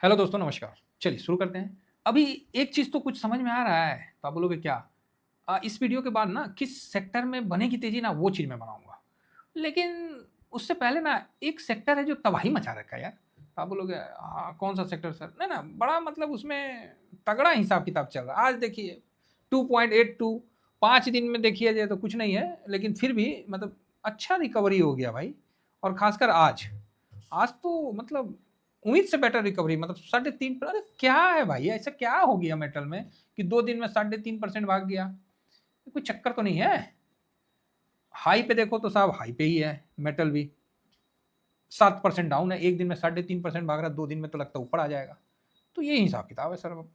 Hello दोस्तों, नमस्कार। चलिए शुरू करते हैं। अभी एक चीज़ तो कुछ समझ में आ रहा है, तो आप बोलोगे क्या? इस वीडियो के बाद ना किस सेक्टर में बनेगी तेज़ी ना वो चीज़ मैं बनाऊँगा। लेकिन उससे पहले ना एक सेक्टर है जो तबाही मचा रखा है यार। तो आप बोलोगे कौन-सा सेक्टर सर? ना बड़ा मतलब उसमें तगड़ा हिसाब-किताब चल रहा है। आज देखिए 2.82 5 दिन में देखिए जाए तो कुछ नहीं है, लेकिन फिर भी मतलब अच्छा रिकवरी हो गया भाई। और ख़ासकर आज। आज तो मतलब उम्मीद से बेटर रिकवरी मतलब 3.5 पर अरे क्या है भाई ऐसा क्या हो गया मेटल में कि 2 दिन में 3.5% भाग गया? कोई चक्कर तो नहीं है? हाई पे देखो तो साहब हाई पे ही है मेटल भी। 7% डाउन है, 1 दिन में 3.5% भाग रहा है, 2 दिन में तो लगता है ऊपर आ जाएगा। तो ये हिसाब-किताब है सर अब।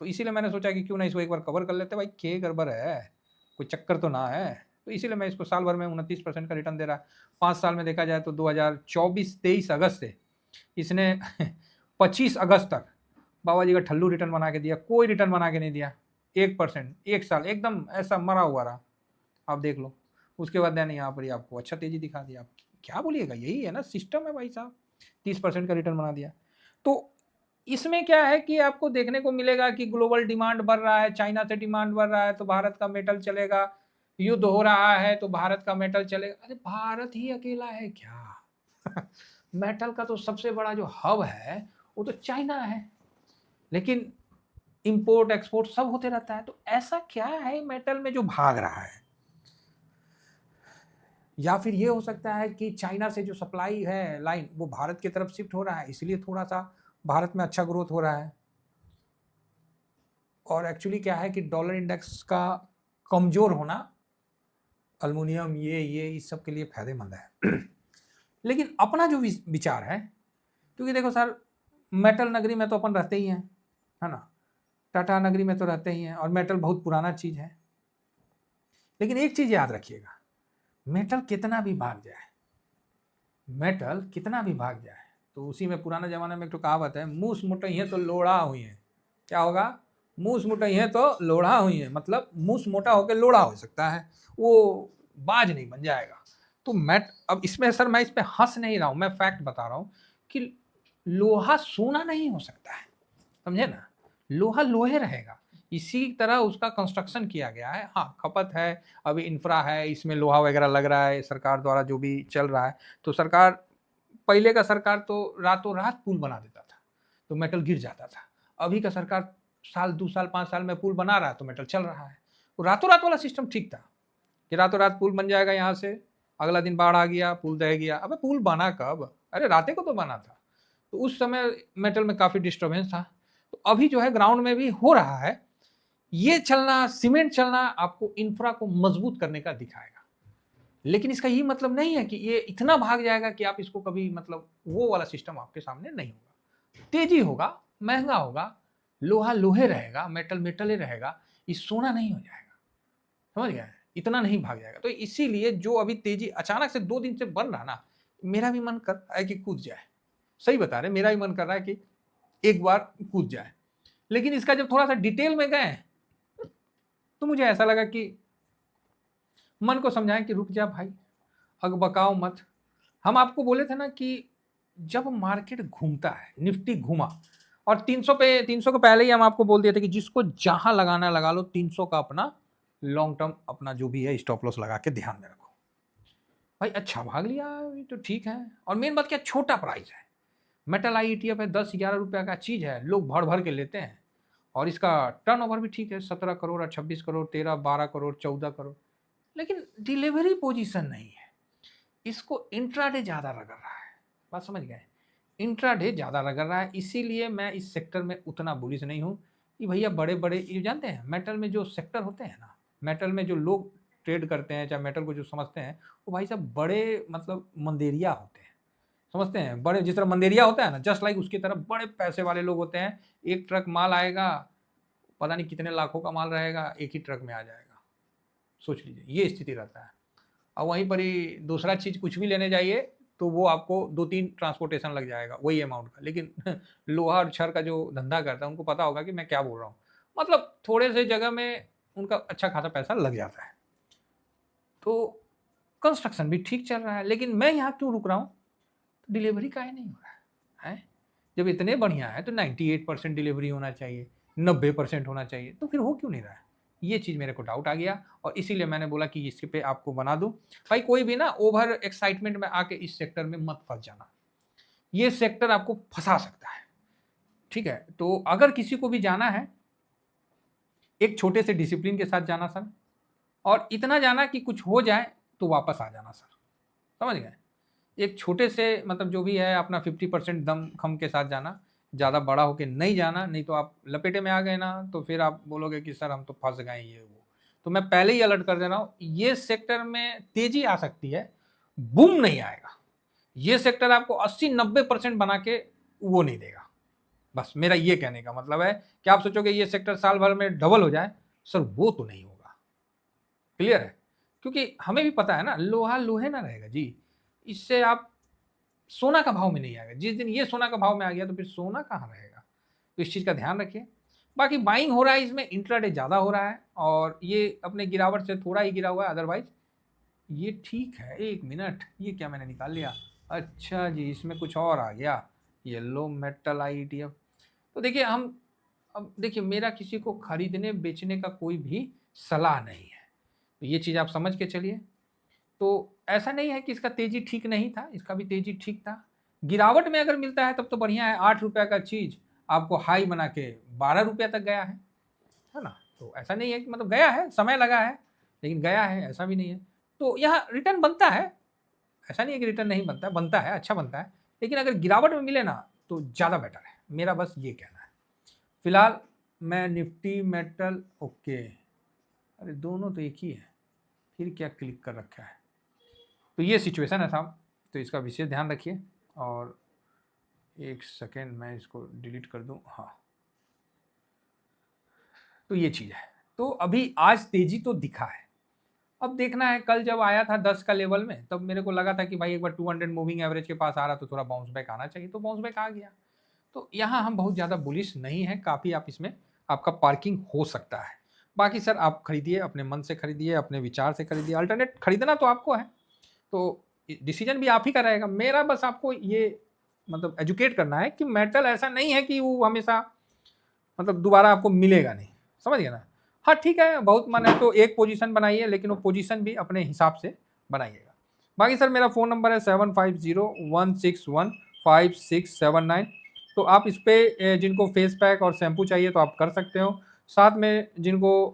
तो इसीलिए मैंने सोचा कि क्यों ना इसको एक बार कवर कर लेते हैं भाई, क्या गड़बड़ है? कोई चक्कर तो ना है? तो इसीलिए मैं इसको साल भर में 29% का रिटर्न दे रहा है। 5 साल में देखा जाए तो 2024-23 अगस्त से इसने 25 अगस्त तक बाबा जी का ठल्लू रिटर्न बना के दिया, कोई रिटर्न बना के नहीं दिया। 1% 1 साल एकदम ऐसा मरा हुआ रहा। आप देख लो। उसके बाद मैंने यहाँ पर ही आपको अच्छा तेज़ी दिखा दिया। आप क्या बोलिएगा? यही है ना सिस्टम है भाई साहब। 30% का रिटर्न बना दिया। तो इसमें क्या है कि आपको देखने को मिलेगा कि ग्लोबल डिमांड बढ़ रहा है, चाइना से डिमांड बढ़ रहा है तो भारत का मेटल चलेगा। युद्ध हो रहा है तो भारत का मेटल चलेगा। अरे भारत ही अकेला है क्या? मेटल का तो सबसे बड़ा जो हब है वो तो चाइना है। लेकिन इंपोर्ट एक्सपोर्ट सब होते रहता है। तो ऐसा क्या है मेटल में जो भाग रहा है? या फिर ये हो सकता है कि चाइना से जो सप्लाई है लाइन वो भारत की तरफ शिफ्ट हो रहा है, इसलिए थोड़ा-सा भारत में अच्छा ग्रोथ हो रहा है। और एक्चुअली क्या है कि डॉलर इंडेक्स का कमज़ोर होना एल्युमिनियम ये इस सब के लिए फ़ायदेमंद है। लेकिन अपना जो विचार है, क्योंकि देखो सर मेटल नगरी में तो अपन रहते ही हैं, है ना? टाटा नगरी में तो रहते ही हैं और मेटल बहुत पुराना चीज़ है। लेकिन एक चीज़ याद रखिएगा, मेटल कितना भी भाग जाए, मेटल कितना भी भाग जाए, तो उसी में पुराने ज़माने में एक तो कहावत है, मूस मुटइहें तो लोढ़ा हुई हैं। क्या होगा? मूस मुटइहें तो लोढ़ा हुई हैं, मतलब मूस मोटा होकर लोढ़ा हो सकता है, वो बाज नहीं बन जाएगा। तो अब इसमें सर मैं इस पे हँस नहीं रहा हूँ, मैं फैक्ट बता रहा हूँ कि लोहा सोना नहीं हो सकता है, समझे ना? लोहा लोहे रहेगा। इसी तरह उसका कंस्ट्रक्शन किया गया है। हाँ, खपत है, अभी इंफ्रा है, इसमें लोहा वगैरह लग रहा है, सरकार द्वारा जो भी चल रहा है। तो सरकार पहले का सरकार तो रातों-रात पुल बना देता था, तो मेटल गिर जाता था। अभी का सरकार साल, 2 साल, 5 साल में पुल बना रहा है, तो मेटल चल रहा है। वो रातों-रात वाला सिस्टम ठीक था कि रातों-रात पुल बन जाएगा यहाँ से, अगला दिन बाढ़ आ गया, पुल ढह गया। अबे पुल बना कब? अरे रातें को तो बना था। तो उस समय मेटल में काफ़ी डिस्टर्बेंस था। तो अभी जो है ग्राउंड में भी हो रहा है। ये चलना, सीमेंट चलना आपको इंफ्रा को मजबूत करने का दिखाएगा। लेकिन इसका ये मतलब नहीं है कि ये इतना भाग जाएगा कि आप इसको कभी मतलब वो वाला सिस्टम आपके सामने नहीं होगा। तेज़ी होगा, महँगा होगा, लोहा लोहे रहेगा, मेटल मेटल ही रहेगा, ये सोना नहीं हो जाएगा। समझ गए? इतना नहीं भाग जाएगा। तो इसीलिए जो अभी तेज़ी अचानक से 2 दिन से बन रहा ना, मेरा भी मन कर रहा है कि कूद जाए। सही बता रहे हैं, मेरा भी मन कर रहा है कि एक बार कूद जाए। लेकिन इसका जब थोड़ा-सा डिटेल में गए, तो मुझे ऐसा लगा कि मन को समझाएँ कि रुक जा भाई, अकबकाओ मत। हम आपको बोले थे ना कि जब मार्केट घूमता है, निफ्टी घूमा और 300 के पहले ही हम आपको बोल दिए थे कि जिसको जहाँ लगाना है लगा लो, 300 का अपना लॉन्ग टर्म अपना जो भी है स्टॉप लॉस लगा के ध्यान में रखो। भाई अच्छा भाग लिया, ये तो ठीक है। और मेन बात क्या, छोटा प्राइस है। मेटल आई ईटीएफ है, 10-11 रुपये का चीज़ है, लोग भर-भर के लेते हैं। और इसका टर्नओवर भी ठीक है, 17 करोड़ और 26 करोड़, 13-12 करोड़, 14 करोड़। लेकिन डिलीवरी पोजीशन नहीं है। इसको इंट्राडे ज़्यादा रगड़ रहा है। बात समझ गए? इंट्राडे ज़्यादा रगड़ रहा है, इसीलिए मैं इस सेक्टर में उतना बुलिश नहीं हूँ कि भैया बड़े-बड़े ये जानते हैं मेटल में जो सेक्टर होते हैं ना, मेटल में जो लोग ट्रेड करते हैं, चाहे मेटल को जो समझते हैं, वो भाई साहब बड़े मतलब मंदेरिया होते हैं। समझते हैं? बड़े जिस तरह मंदेरिया होता है ना, जस्ट लाइक उसकी तरह बड़े पैसे वाले लोग होते हैं। एक ट्रक माल आएगा, पता नहीं कितने लाखों का माल रहेगा, एक ही ट्रक में आ जाएगा। सोच लीजिए, ये स्थिति रहता है। और वहीं पर ही दूसरा चीज़ कुछ भी लेने जाइए, तो वो आपको 2-3 ट्रांसपोर्टेशन लग जाएगा, वही अमाउंट का। लेकिन लोहा और छड़ का जो धंधा करता है, उनको पता होगा कि मैं क्या बोल रहा हूँ। मतलब थोड़े से जगह में उनका अच्छा खासा पैसा लग जाता है। तो कंस्ट्रक्शन भी ठीक चल रहा है, लेकिन मैं यहाँ क्यों रुक रहा हूँ? डिलीवरी काहे नहीं हो रहा है? हैं? जब इतने बढ़िया है तो 98% डिलीवरी होना चाहिए, 90% होना चाहिए, तो फिर हो क्यों नहीं रहा है? ये चीज़ मेरे को डाउट आ गया और इसीलिए मैंने बोला कि इस पे आपको बना दूँ। भाई कोई भी ना ओवर एक्साइटमेंट में आके इस सेक्टर में मत फँस जाना। ये सेक्टर आपको फँसा सकता है, ठीक है? तो अगर किसी को भी जाना है, एक छोटे से डिसिप्लिन के साथ जाना सर, और इतना जाना कि कुछ हो जाए तो वापस आ जाना सर, समझ गए? एक छोटे से मतलब जो भी है अपना 50% दम खम के साथ जाना, ज़्यादा बड़ा होके नहीं जाना, नहीं तो आप लपेटे में आ गए ना तो फिर आप बोलोगे कि सर हम तो फँस गए ये वो। तो मैं पहले ही अलर्ट कर दे रहा हूँ, ये सेक्टर में तेज़ी आ सकती है, बूम नहीं आएगा। ये सेक्टर आपको 80-90% बना के वो नहीं देगा। बस मेरा ये कहने का मतलब है कि आप सोचोगे ये सेक्टर साल भर में डबल हो जाए, सर वो तो नहीं होगा। क्लियर है? क्योंकि हमें भी पता है ना, लोहा लोहे ना रहेगा जी। इससे आप सोना का भाव में नहीं आएगा। जिस दिन ये सोना का भाव में आ गया तो फिर सोना कहाँ रहेगा? तो इस चीज़ का ध्यान रखिए। बाकी बाइंग हो रहा है इसमें, इंट्राडे ज़्यादा हो रहा है और ये अपने गिरावट से थोड़ा ही गिरा हुआ है, अदरवाइज़ ये ठीक है। 1 मिनट, ये क्या मैंने निकाल लिया? अच्छा जी, इसमें कुछ और आ गया, येलो मेटल आईईटीएफ। तो देखिए हम अब देखिए मेरा किसी को खरीदने बेचने का कोई भी सलाह नहीं है। तो ये चीज़ आप समझ के चलिए। तो ऐसा नहीं है कि इसका तेज़ी ठीक नहीं था, इसका भी तेज़ी ठीक था। गिरावट में अगर मिलता है तब तो बढ़िया है, ₹8 का चीज़ आपको हाई बना के ₹12 तक गया है ना? तो ऐसा नहीं है कि मतलब गया है, समय लगा है, लेकिन गया है, ऐसा भी नहीं है। तो यहाँ रिटर्न बनता है, ऐसा नहीं है कि रिटर्न नहीं बनता है, अच्छा बनता है। लेकिन अगर गिरावट में मिले ना तो ज़्यादा बेटर है, मेरा बस ये कहना है। फिलहाल मैं निफ्टी मेटल ओके, अरे दोनों तो एक ही है, फिर क्या क्लिक कर रखा है? तो ये सिचुएशन है साहब, तो इसका विशेष ध्यान रखिए। और एक सेकेंड मैं इसको डिलीट कर दूं, हाँ। तो ये चीज़ है। तो अभी आज तेजी तो दिखा है, अब देखना है। कल जब आया था 10 का लेवल में तब मेरे को लगा था कि भाई एक बार 200 मूविंग एवरेज के पास आ रहा तो थोड़ा बाउंस बैक आना चाहिए, तो बाउंस बैक आ गया। तो यहाँ हम बहुत ज़्यादा बुलिश नहीं है, काफ़ी आप इसमें आपका पार्किंग हो सकता है। बाकी सर आप खरीदिए, अपने मन से खरीदिए, अपने विचार से खरीदिए, अल्टरनेट खरीदना तो आपको है, तो डिसीजन भी आप ही का रहेगा। मेरा बस आपको ये मतलब एजुकेट करना है कि मेटल ऐसा नहीं है कि वो हमेशा मतलब दोबारा आपको मिलेगा नहीं, समझ गए ना? हाँ ठीक है, बहुत मन है तो एक पोजीशन बनाइए, लेकिन वो पोजीशन भी अपने हिसाब से बनाइएगा। बाकी सर मेरा फ़ोन नंबर है 7501615679। तो आप इस पर जिनको फेस पैक और शैम्पू चाहिए तो आप कर सकते हो, साथ में जिनको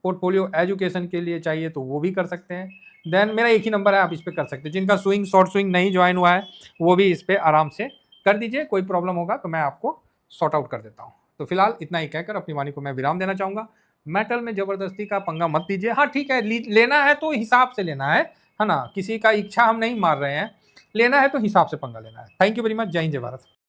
पोर्टफोलियो एजुकेशन के लिए चाहिए तो वो भी कर सकते हैं। देन मेरा एक ही नंबर है, आप इस पर कर सकते हैं। जिनका स्विंग शॉर्ट स्विंग नहीं ज्वाइन हुआ है वो भी इस पर आराम से कर दीजिए, कोई प्रॉब्लम होगा तो मैं आपको सॉर्ट आउट कर देता हूँ। तो फिलहाल इतना ही कहकर अपनी वाणी को मैं विराम देना चाहूँगा। मेटल में ज़बरदस्ती का पंगा मत लीजिए। हाँ ठीक है, लेना है तो हिसाब से लेना है ना? किसी का इच्छा हम नहीं मार रहे हैं, लेना है तो हिसाब से पंगा लेना है। Thank you very much. जय हिंद, जय भारत।